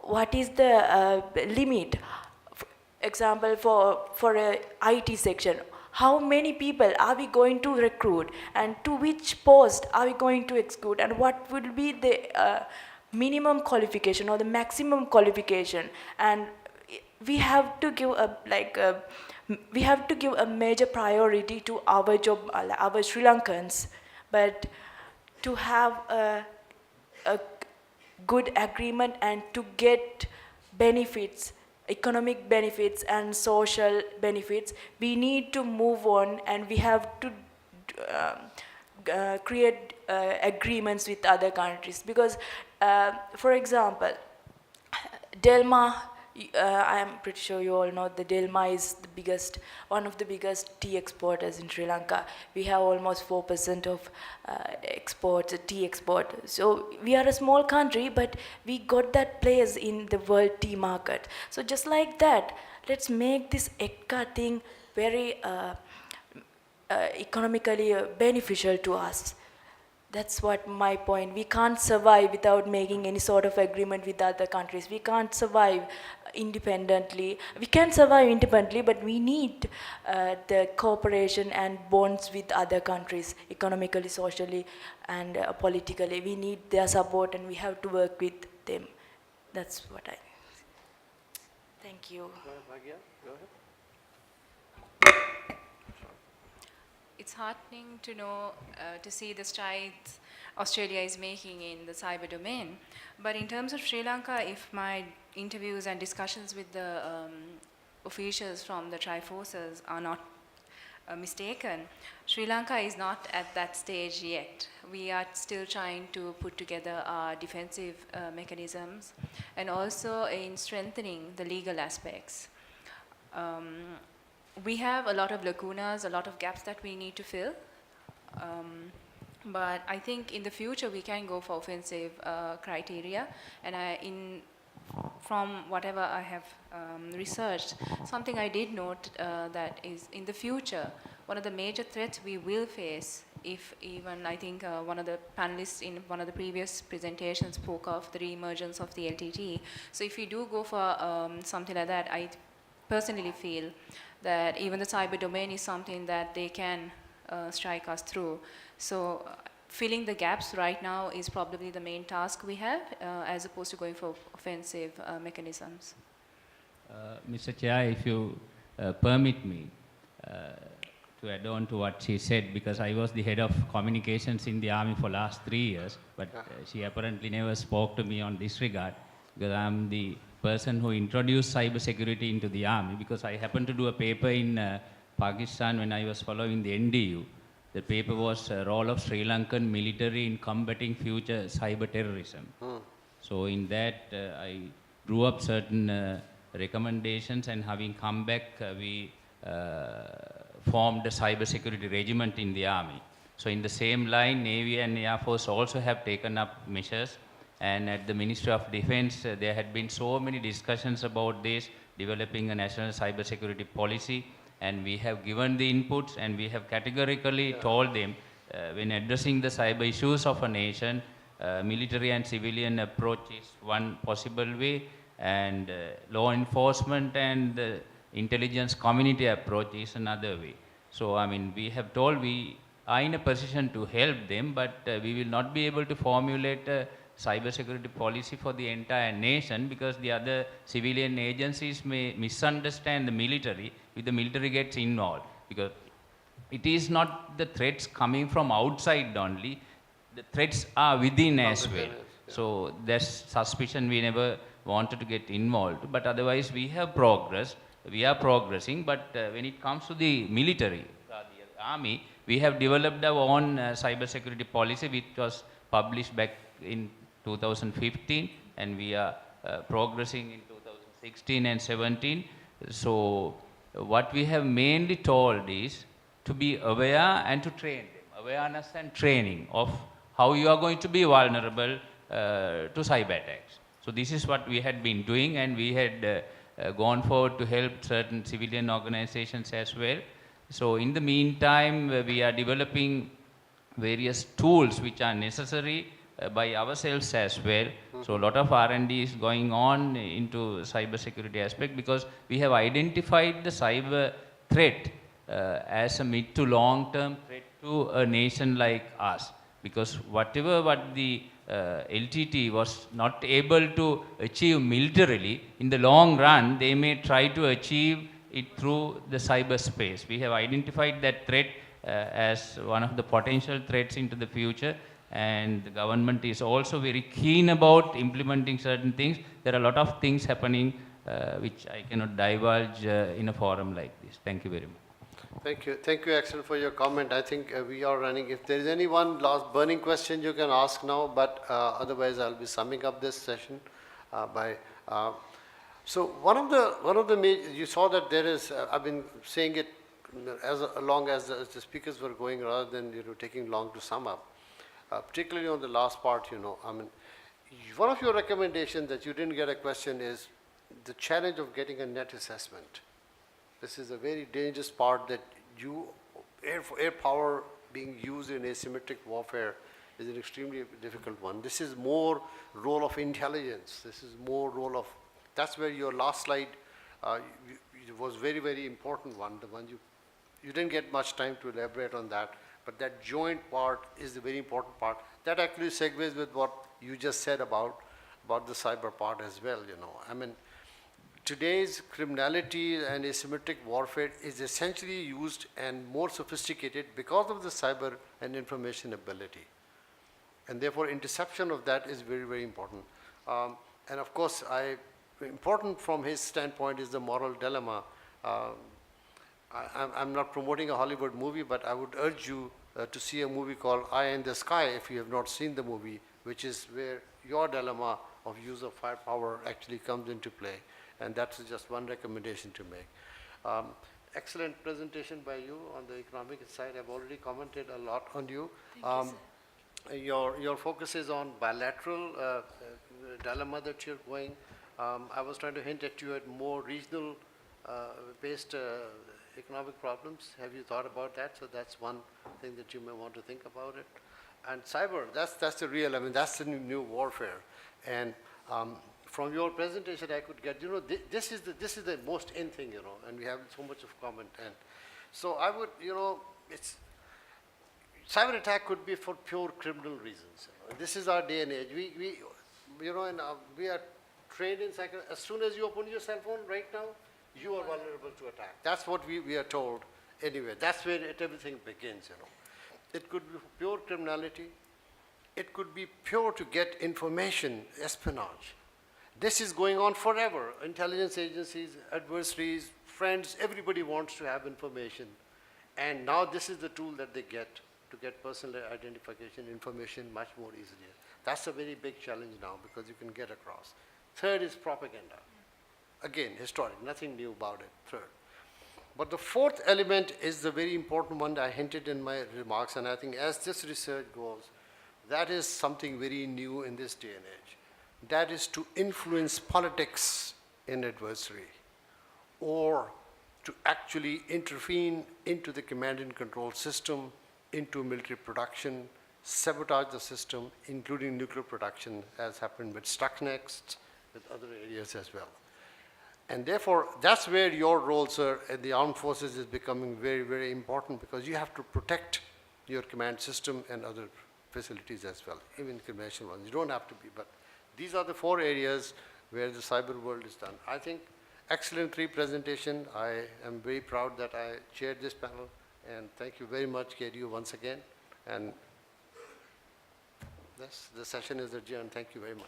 what is the limit? Example, for a IT section, how many people are we going to recruit, and to which post are we going to exclude, and what will be the minimum qualification or the maximum qualification? And we have to give a we have to give a major priority to our job, our Sri Lankans, but to have a good agreement and to get benefits, economic benefits and social benefits, we need to move on, and we have to create agreements with other countries. Because, for example, Delma, I am pretty sure you all know that Delma is the biggest, one of the biggest tea exporters in Sri Lanka. We have almost 4% of exports, tea export. So we are a small country, but we got that place in the world tea market. So just like that, let's make this ECA thing very economically beneficial to us. That's what my point. We can't survive without making any sort of agreement with other countries. We can't survive independently. We can survive independently, but we need the cooperation and bonds with other countries, economically, socially, and politically. We need their support, and we have to work with them. That's what I. Thank you. Go ahead. It's heartening to know, to see the strides Australia is making in the cyber domain. But in terms of Sri Lanka, if my interviews and discussions with the officials from the Triforces are not mistaken, Sri Lanka is not at that stage yet. We are still trying to put together our defensive mechanisms, and also in strengthening the legal aspects. We have a lot of lacunas, a lot of gaps that we need to fill. But I think in the future we can go for offensive criteria. And from whatever I have researched, something I did note that is in the future, one of the major threats we will face, if even I think one of the panelists in one of the previous presentations spoke of the re-emergence of the LTT. So if we do go for something like that, I personally feel that even the cyber domain is something that they can strike us through. So filling the gaps right now is probably the main task we have, as opposed to going for offensive mechanisms. Mr. Chair, if you permit me to add on to what she said, because I was the head of communications in the Army for last 3 years, but she apparently never spoke to me on this regard, because I'm the person who introduced cyber security into the Army, because I happened to do a paper in Pakistan when I was following the NDU. The paper was role of Sri Lankan military in combating future cyber terrorism. So in that, I drew up certain recommendations, and having come back, we formed a cyber security regiment in the Army. So in the same line, Navy and Air Force also have taken up measures. And at the Ministry of Defense, there had been so many discussions about this, developing a national cyber security policy. And we have given the inputs, and we have categorically told them, when addressing the cyber issues of a nation, military and civilian approach is one possible way, and law enforcement and the intelligence community approach is another way. So, I mean, we have told we are in a position to help them, but we will not be able to formulate a cyber security policy for the entire nation, because the other civilian agencies may misunderstand the military if the military gets involved, because it is not the threats coming from outside only, the threats are within as well. So there's suspicion, we never wanted to get involved, but otherwise we have progressed, we are progressing. But when it comes to the military, the Army, we have developed our own cyber security policy, which was published back in 2015, and we are progressing in 2016 and 17. So what we have mainly told is to be aware and to train them, awareness and training of how you are going to be vulnerable to cyber attacks. So this is what we had been doing, and we had gone forward to help certain civilian organizations as well. So in the meantime, we are developing various tools which are necessary by ourselves as well. So a lot of R&D is going on into cyber security aspect, because we have identified the cyber threat as a mid to long term threat to a nation like us. Because what the LTT was not able to achieve militarily, in the long run, they may try to achieve it through the cyberspace. We have identified that threat as one of the potential threats into the future, and the government is also very keen about implementing certain things. There are a lot of things happening which I cannot divulge in a forum like this. Thank you very much. Thank you, Axel, for your comment. I think we are running. If there is any one last burning question, you can ask now, but otherwise I'll be summing up this session so one of the major, you saw that there is, I've been saying it as long as the speakers were going, rather than taking long to sum up, particularly on the last part. I mean, one of your recommendations that you didn't get a question is the challenge of getting a net assessment. This is a very dangerous part, that air power being used in asymmetric warfare is an extremely difficult one. This is more role of intelligence. This is more role of, that's where your last slide was very, very important one. The one you didn't get much time to elaborate on that, but that joint part is the very important part. That actually segues with what you just said about the cyber part as well. I mean, today's criminality and asymmetric warfare is essentially used and more sophisticated because of the cyber and information ability. And therefore, interception of that is very, very important. And of course, important from his standpoint is the moral dilemma. I'm not promoting a Hollywood movie, but I would urge you to see a movie called Eye in the Sky, if you have not seen the movie, which is where your dilemma of use of firepower actually comes into play. And that's just one recommendation to make. Excellent presentation by you on the economic side. I've already commented a lot on you. Thank you, sir. Your focus is on bilateral dilemma that you're going. I was trying to hint at you at more regional based economic problems. Have you thought about that? So that's one thing that you may want to think about it. And cyber, that's the real, I mean, that's the new warfare. And from your presentation, I could get, this is the most in thing, and we have so much of common. And so I would, it's, cyber attack could be for pure criminal reasons. This is our day and age. We are trained in psychology. As soon as you open your cell phone right now, you are vulnerable to attack. That's what we are told anyway. That's where everything begins, It could be pure criminality. It could be pure to get information, espionage. This is going on forever. Intelligence agencies, adversaries, friends, everybody wants to have information. And now this is the tool that they get to get personal identification information much more easily. That's a very big challenge now, because you can get across. Third is propaganda. Again, historic, nothing new about it, third. But the fourth element is the very important one that I hinted in my remarks, and I think as this research goes, that is something very new in this day and age. That is to influence politics in adversary, or to actually intervene into the command and control system, into military production, sabotage the system, including nuclear production, as happened with Stuxnet, with other areas as well. And therefore, that's where your role, sir, in the armed forces is becoming very, very important, because you have to protect your command system and other facilities as well, even conventional ones. You don't have to be, but these are the 4 areas where the cyber world is done. I think excellent presentation. I am very proud that I chaired this panel, and thank you very much, KDU, once again. And the session is adjourned. Thank you very much.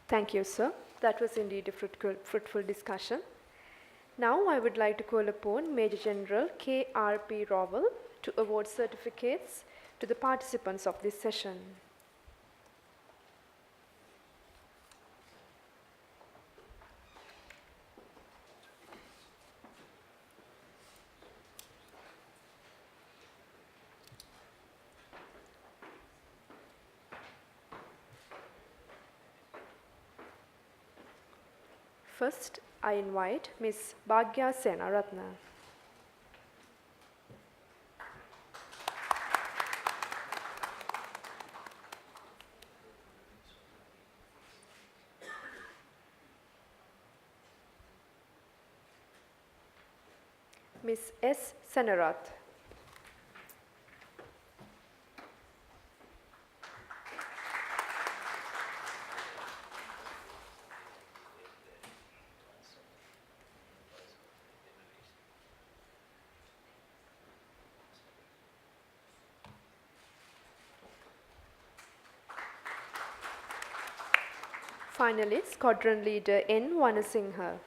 Thank you, sir. That was indeed a fruitful discussion. Now I would like to call upon Major General K.R.P. Rowell to award certificates to the participants of this session. First, I invite Ms. Bhagya Senaratna. Ms. S. Senarath. Finally, Squadron Leader N. Vanasinghe.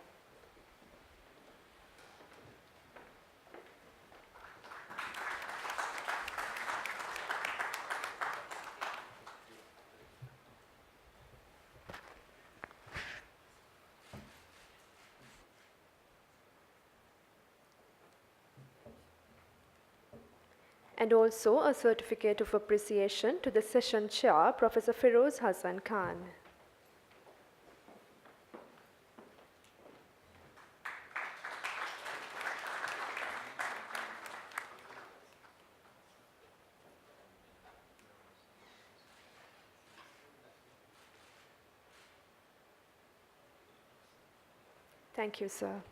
And also a certificate of appreciation to the session chair, Professor Feroz Hassan Khan. Thank you, sir.